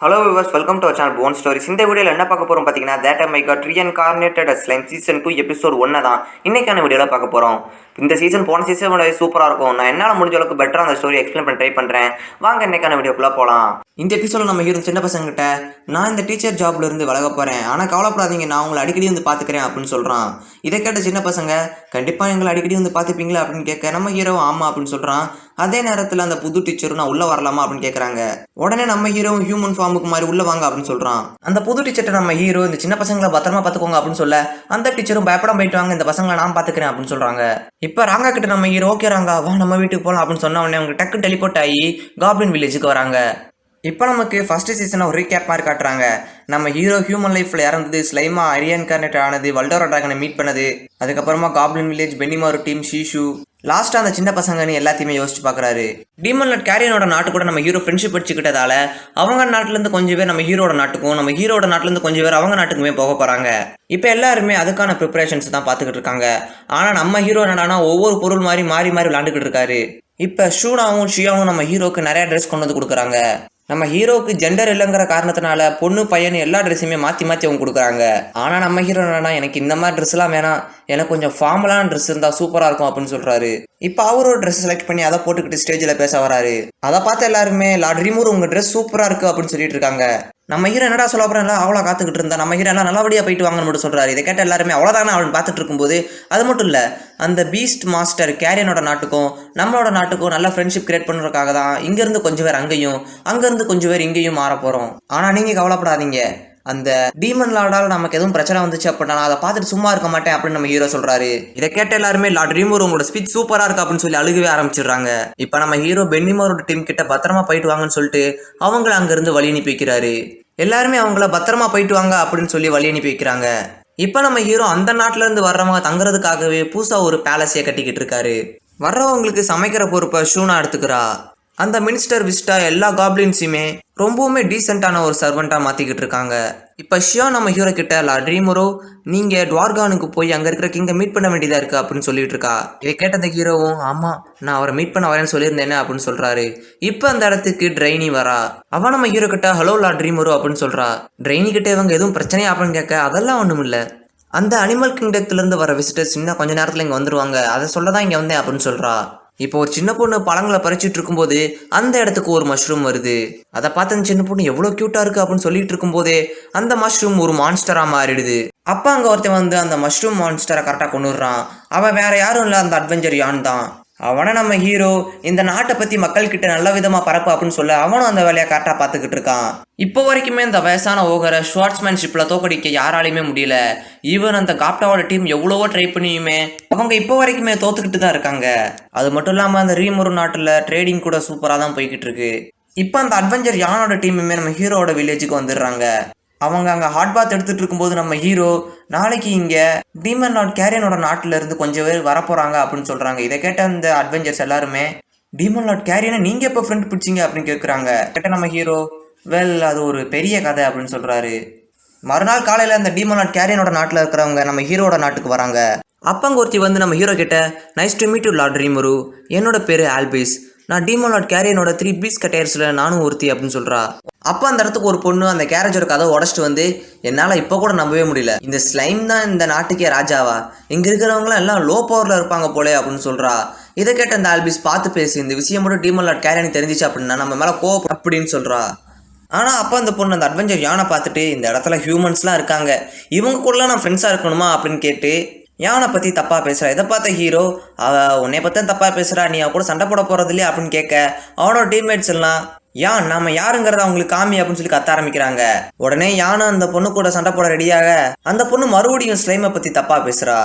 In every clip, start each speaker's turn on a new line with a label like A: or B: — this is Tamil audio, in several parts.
A: Hello viewers, welcome to our channel phone stories. இந்த வீடியோவில் என்ன பார்க்க போகிறோம் பார்த்தீங்கன்னா, TheTime Reincarnated Slime season 2 episode 1 தான் இன்றைக்கான வீடியோவில் பார்க்க போகிறோம். இந்த சீசன் போன சீசன் சூப்பராக இருக்கும். நான் என்னால் முடிஞ்ச அளவுக்கு பெட்டராக அந்த ஸ்டோரி எக்ஸ்பிளைன் பண்ண ட்ரை பண்ணுறேன். வாங்க இன்றைக்கான வீடியோக்குள்ளே போகலாம். இந்த எபிசோடில் நம்ம ஹீரோ சின்ன பசங்கிட்ட, நான் இந்த டீச்சர் ஜாப்லேருந்து விலக போகிறேன், ஆனால் கவலைப்படாதீங்க, நான் உங்களை அடிக்கடி வந்து பார்த்துக்கிறேன் அப்படின்னு சொல்கிறான். இதை கேட்ட சின்ன பசங்க, கண்டிப்பாக எங்களை அடிக்கடி வந்து பார்த்துப்பீங்களா அப்படின்னு கேட்க, நம்ம ஹீரோ ஆமாம் அப்படின்னு சொல்கிறான். அதே நேரத்தில் அந்த புது டீச்சரும் நான் உள்ளே வரலாமா அப்படின்னு கேட்குறாங்க. உடனே நம்ம ஹீரோ ஹியூமன் ஃபார்முக்கு மாதிரி உள்ளே வாங்க அப்படின்னு சொல்கிறான். அந்த புது டீச்சர்ட்ட நம்ம ஹீரோ இந்த சின்ன பசங்களை பத்திரமா பார்த்துக்கோங்க அப்படின்னு சொல்ல, அந்த டீச்சரும் பயப்படாம போயிட்டு வாங்க, இந்த பசங்களை நான் பார்த்துக்கிறேன் அப்படின்னு சொல்கிறாங்க. இப்போ ராங்கா கிட்ட நம்ம ஹீரோ, ஓகே ராங்கா வா நம்ம வீட்டுக்கு போகலாம் அப்படின்னு சொன்ன உடனே அவங்க டக்கு டெலிபோர்ட் ஆகி காப்ளின் வில்லேஜுக்கு வராங்க. இப்போ நமக்கு ஃபர்ஸ்ட் சீசனை ஒரு ரீகேப் மாதிரி காட்டுறாங்க. நம்ம ஹீரோ ஹியூமன் லைஃப்பில் இறந்தது, ஸ்லைமா ரீஇன்கார்னேட் ஆனது, வல்டோரா டிராகனை மீட் பண்ணது, அதுக்கப்புறமா காப்ளின் வில்லேஜ், பென்னிமாரு டீம், ஷீஷு, லாஸ்ட்டாக அந்த சின்ன பசங்கன்னு எல்லாத்தையுமே யோசிச்சு பார்க்குறாரு. டீமன் லார்ட் கேரியனோட நாட்டு கூட நம்ம ஹீரோ ஃப்ரெண்ட்ஷிப் வச்சுக்கிட்டதால அவங்க நாட்டிலேருந்து கொஞ்சம் பேர் நம்ம ஹீரோட நாட்டுக்கும், நம்ம ஹீரோட நாட்டிலேருந்து கொஞ்சம் பேர் அவங்க நாட்டுக்குமே போக போகிறாங்க. இப்போ எல்லாருமே அதுக்கான ப்ரிப்பரேஷன்ஸ் தான் பார்த்துக்கிட்டு இருக்காங்க. ஆனால் நம்ம ஹீரோ என்னடானா ஒவ்வொரு பொருள் மாதிரி மாறி மாறி விளாண்டுக்கிட்டு இருக்காரு. இப்போ ஷூனாவும் ஷியாவும் நம்ம ஹீரோக்கு நிறையா ட்ரெஸ் கொண்டு வந்து கொடுக்குறாங்க. நம்ம ஹீரோக்கு ஜெண்டர் இல்லைங்கிற காரணத்தினால பொண்ணு பையன் எல்லா ட்ரெஸ்ஸுமே மாற்றி அவங்க கொடுக்குறாங்க. ஆனால் நம்ம ஹீரோ என்னன்னா, எனக்கு இந்த மாதிரி ட்ரெஸ்லாம் வேணாம், எனக்கு கொஞ்சம் ஃபார்மலான ட்ரெஸ் இருந்தால் சூப்பராக இருக்கும் அப்படின்னு சொல்கிறாரு. இப்போ அவரோட ட்ரெஸ் செலக்ட் பண்ணி அதை போட்டுக்கிட்டு ஸ்டேஜில் பேச வராரு. அதை பார்த்து எல்லாருமே, லார்ட் ரீமூர் உங்கள் ட்ரெஸ் சூப்பராக இருக்குது அப்படின்னு சொல்லிட்டு இருக்காங்க. நம்ம ஹீரோ என்னடா சொல்ல போகிறேன், அவ்வளோ காத்துக்கிட்டு இருந்தா, நம்ம ஹீரோ எல்லாம் நல்லபடியாக போயிட்டு வாங்கன்னு மட்டும் சொல்கிறாரு. இதை கேட்ட எல்லாருமே அவ்வளோதானே அவன் பார்த்துட்டு இருக்கும்போது, அது மட்டும் இல்லை, அந்த பீஸ்ட் மாஸ்டர் கேரியனோட நாட்டுக்கும் நம்மளோட நாட்டுக்கும் நல்ல ஃப்ரெண்ட்ஷிப் கிரியேட் பண்ணுறதுக்காக தான் இங்கேருந்து கொஞ்சம் பேர் அங்கேயும், அங்கேருந்து கொஞ்சம் பேர் இங்கேயும் மாற போகிறோம். ஆனால் நீங்கள் கவலைப்படாதீங்க, அந்த டீமன் லார்டால் நமக்கு எதுவும் பிரச்சனை வந்துச்சு அப்படின்னா அதை பார்த்துட்டு சும்மா இருக்க மாட்டேன் அப்படின்னு நம்ம ஹீரோ சொல்றாரு. இதை கேட்ட எல்லாருமே, லார்ட் ரீமூர் உங்களோட ஸ்பீச் சூப்பரா இருக்கு அப்படின்னு சொல்லி அழுகவே ஆரம்பிச்சிடுறாங்க. இப்ப நம்ம ஹீரோ பென்னிமாரோட டீம் கிட்ட பத்திரமா போயிட்டு வாங்கன்னு சொல்லிட்டு அவங்கள அங்கிருந்து வழி அனுப்பி வைக்கிறாரு. எல்லாருமே அவங்கள பத்திரமா போயிட்டு வாங்க அப்படின்னு சொல்லி வழி அனுப்பி வைக்கிறாங்க. இப்போ நம்ம ஹீரோ அந்த நாட்டில இருந்து வர்றவங்க தங்குறதுக்காகவே புதுசா ஒரு பேலஸையே கட்டிக்கிட்டு இருக்காரு. வர்றவங்களுக்கு சமைக்கிற பொறுப்பை ஷூனா எடுத்துக்கிறா. அந்த மினிஸ்டர் விஸ்டா எல்லா காப்ளின்ஸுமே ரொம்பவுமே டீசெண்டான ஒரு சர்வெண்ட்டாக மாற்றிக்கிட்டு இருக்காங்க. இப்போ ஷியா நம்ம ஹீரோ கிட்ட, லார்ட் ரீமூரோ நீங்கள் டுவார்கானுக்கு போய் அங்கே இருக்கிற கிங்கை மீட் பண்ண வேண்டியதாக இருக்குது அப்படின்னு சொல்லிட்டு இருக்கா. இதை கேட்டத ஹீரோவும், ஆமாம் நான் அவரை மீட் பண்ண வரேன்னு சொல்லியிருந்தேனே அப்படின்னு சொல்கிறாரு. இப்போ அந்த இடத்துக்கு ட்ரைனி வரா. அவன் நம்ம ஹீரோ கிட்ட, ஹலோ லார்ட் ரீமூரோ அப்படின்னு சொல்கிறா. ட்ரைனி கிட்ட இவங்க எதுவும் பிரச்சனையா அப்படின்னு கேட்க, அதெல்லாம் ஒன்றும் இல்லை, அந்த அனிமல் கிங்டத்துலேருந்து வர விசிட்டர்ஸ் இன்னும் கொஞ்சம் நேரத்தில் இங்கே வந்துடுவாங்க, அதை சொல்ல தான் இங்கே வந்தேன் அப்படின்னு சொல்கிறா. இப்போ ஒரு சின்ன பொண்ணு பழங்களை பறிச்சுட்டு இருக்கும்போது அந்த இடத்துக்கு ஒரு மஷ்ரூம் வருது. அதை பார்த்து அந்த சின்ன பொண்ணு எவ்வளோ க்யூட்டாக இருக்குது அப்படின்னு சொல்லிட்டு இருக்கும்போதே அந்த மஷ்ரூம் ஒரு மான்ஸ்டராக மாறிடுது. அப்போ அங்கே ஒருத்தன் வந்து அந்த மஷ்ரூம் மான்ஸ்டரை கரெக்டாக கொண்டுடுறான். அவன் வேற யாரும் இல்லை, அந்த அட்வென்ச்சர் யான் தான். அவனை நம்ம ஹீரோ இந்த நாட்டை பற்றி மக்கள்கிட்ட நல்ல விதமாக பரப்பு அப்படின்னு சொல்ல அவனும் அந்த வேலையை கரெக்டாக பார்த்துக்கிட்டு இருக்கான். இப்போ வரைக்குமே இந்த வயசான ஓகரை ஷார்ட்ஸ்மேன்ஷிப்பில் தோக்கடிக்க யாராலையுமே முடியல. ஈவன் அந்த காப்டாவோட டீம் எவ்வளவோ ட்ரை பண்ணியுமே அவங்க இப்போ வரைக்குமே தோத்துக்கிட்டு தான் இருக்காங்க. அது மட்டும் இல்லாமல் அந்த ரீமூர் நாட்டில் ட்ரேடிங் கூட சூப்பராக தான் போய்கிட்டு இருக்கு. இப்போ அந்த அட்வென்ச்சர் யானோட டீமுமே நம்ம ஹீரோட வில்லேஜுக்கு வந்துடுறாங்க. அவங்க அங்கே ஹாட் பாத் எடுத்துகிட்டு இருக்கும்போது நம்ம ஹீரோ, நாளைக்கு இங்கே டீமன் லார்ட் கேரியனோட நாட்டில் இருந்து கொஞ்சம் பேர் வரப்போகிறாங்க அப்படின்னு சொல்கிறாங்க. இதை கேட்ட அந்த அட்வென்ச்சர்ஸ் எல்லாருமே, டீமன் லார்ட் கேரியனை நீங்கள் எப்போ ஃப்ரெண்ட் பிடிச்சிங்க அப்படின்னு கேட்குறாங்க. கேட்ட நம்ம ஹீரோ, வெல் அது ஒரு பெரிய கதை அப்படின்னு சொல்கிறாரு. மறுநாள் காலையில் அந்த டீமன் லார்ட் கேரியனோட நாட்டில் இருக்கிறவங்க நம்ம ஹீரோட நாட்டுக்கு வராங்க. அப்பங்க ஒருத்தி வந்து நம்ம ஹீரோ கிட்ட, nice to meet you lord Rimuru, என்னோட பேர் ஆல்பிஸ், நான் டீமன் லார்ட் கேரியனோட 3 பீஸ் கட்டேர்ஸில் நானும் ஒருத்தி அப்படின்னு சொல்கிறா. அப்போ அந்த இடத்துக்கு ஒரு பொண்ணு அந்த கேரேஜோட கதை உடச்சிட்டு வந்து, என்னால் இப்போ கூட நம்பவே முடியல, இந்த ஸ்லைம் தான் இந்த நாட்டுக்கே ராஜாவா, இங்கே இருக்கிறவங்களாம் எல்லாம் லோ பவரில் இருப்பாங்க போலே அப்படின்னு சொல்கிறா. இதை கேட்ட அந்த ஆல்பிஸ், பார்த்து பேசி, இந்த விஷயம் மட்டும் டீமன் லார்ட் கேரியனுக்கு தெரிஞ்சிச்சு அப்படின்னா நம்ம மேலே கோவம் அப்படின்னு சொல்கிறா. ஆனால் அப்போ அந்த பொண்ணு அந்த அட்வென்ச்சர் யானை பார்த்துட்டு, இந்த இடத்துல ஹியூமன்ஸ்லாம் இருக்காங்க, இவங்க கூடலாம் நான் ஃப்ரெண்ட்ஸாக இருக்கணுமா அப்படின்னு கேட்டு யானை பற்றி தப்பாக பேசுகிறா. இதை பார்த்த ஹீரோ, உன்னை பற்றி தான் தப்பாக பேசுகிறா, நீ அவ கூட சண்டை போட போகிறது இல்லையா அப்படின்னு கேட்க, அவனோட டீம்மேட்ஸ் எல்லாம், யான் நாம யாருங்கிறத அவங்களுக்கு காமி அப்படின்னு சொல்லி கத்த ஆரம்பிக்கிறாங்க. உடனே யானை அந்த பொண்ணு கூட சண்டை போட ரெடியாக அந்த பொண்ணு மறுபடியும் ஸ்லைமை பற்றி தப்பாக பேசுகிறா.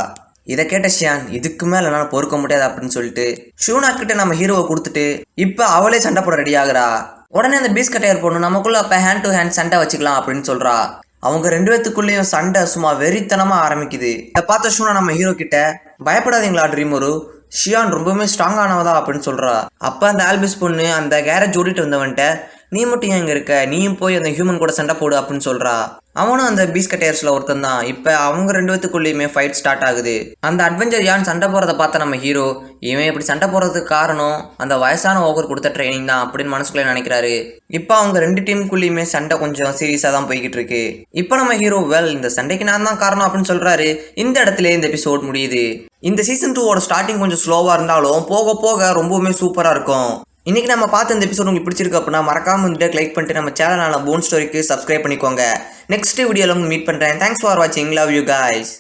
A: இதை கேட்ட ஷியான், இதுக்கு மேலே என்னால் பொறுக்க முடியாது அப்படின்னு சொல்லிட்டு ஷூனா கிட்ட நம்ம ஹீரோவை கொடுத்துட்டு இப்போ அவளே சண்டை போட ரெடி ஆகுறா. உடனே அந்த பீஸ் கட்டையர் பொண்ணு, நமக்குள்ள அப்போ ஹேண்ட் டு ஹேண்ட் சண்டை வச்சுக்கலாம் அப்படின்னு சொல்கிறா. அவங்க 2 பேத்துக்குள்ளேயும் சண்டை சும்மா வெறித்தனமாக ஆரம்பிக்குது. இதை பார்த்த ஷூனா நம்ம ஹீரோ கிட்ட, பயப்படாதீங்களா ட்ரீமரு, ஷியான் ரொம்பவுமே ஸ்ட்ராங்கானவதா அப்படின்னு சொல்கிறா. அப்போ அந்த ஆல்பிஸ் பொண்ணு அந்த கேரேஜ் ஓடிட்டு வந்தவன்ட்ட, நீ மட்டும் ஏன் இங்கே இருக்க, நீயும் போய் அந்த ஹியூமன் கூட சண்டை போடு அப்படின்னு சொல்கிறா. அவனும் அந்த பீஸ்கட்டேர்ஸில் ஒருத்தன் தான். இப்போ அவங்க 2 பேத்துக்குள்ளேயுமே ஃபைட் ஸ்டார்ட் ஆகுது. அந்த அட்வென்ச்சர் யான் சண்டை போகிறத பார்த்த நம்ம ஹீரோ, இவன் இப்படி சண்டை போகிறதுக்கு காரணம் அந்த வயசான ஓவர் கொடுத்த ட்ரைனிங் தான் அப்படின்னு மனசுக்குள்ளே நினைக்கிறாரு. இப்போ அவங்க 2 டீமுக்குள்ளேயுமே சண்டை கொஞ்சம் சீரியஸாக தான் போய்கிட்டு இருக்கு. இப்போ நம்ம ஹீரோ இந்த சண்டைக்கு நான் தான் காரணம் அப்படின்னு சொல்கிறாரு. இந்த இடத்துல இந்த எபிசோட் முடியுது. இந்த சீசன் 2ஓட ஸ்டார்டிங் கொஞ்சம் ஸ்லோவாக இருந்தாலும் போக போக ரொம்பவுமே சூப்பராக இருக்கும். இன்றைக்கி நம்ம பார்த்த இந்த எபிசோட் உங்களுக்கு பிடிச்சிருக்கு அப்படின்னா மறக்காமல் இந்த லைக் பண்ணிட்டு நம்ம சேனலான போன் ஸ்டோரிக்கு சப்ஸ்கிரைப் பண்ணிக்கோங்க. நெக்ஸ்ட் வீடியோவில் மீட் பண்ணுறேன். தேங்க்ஸ் ஃபார் வாட்சிங். Love you guys.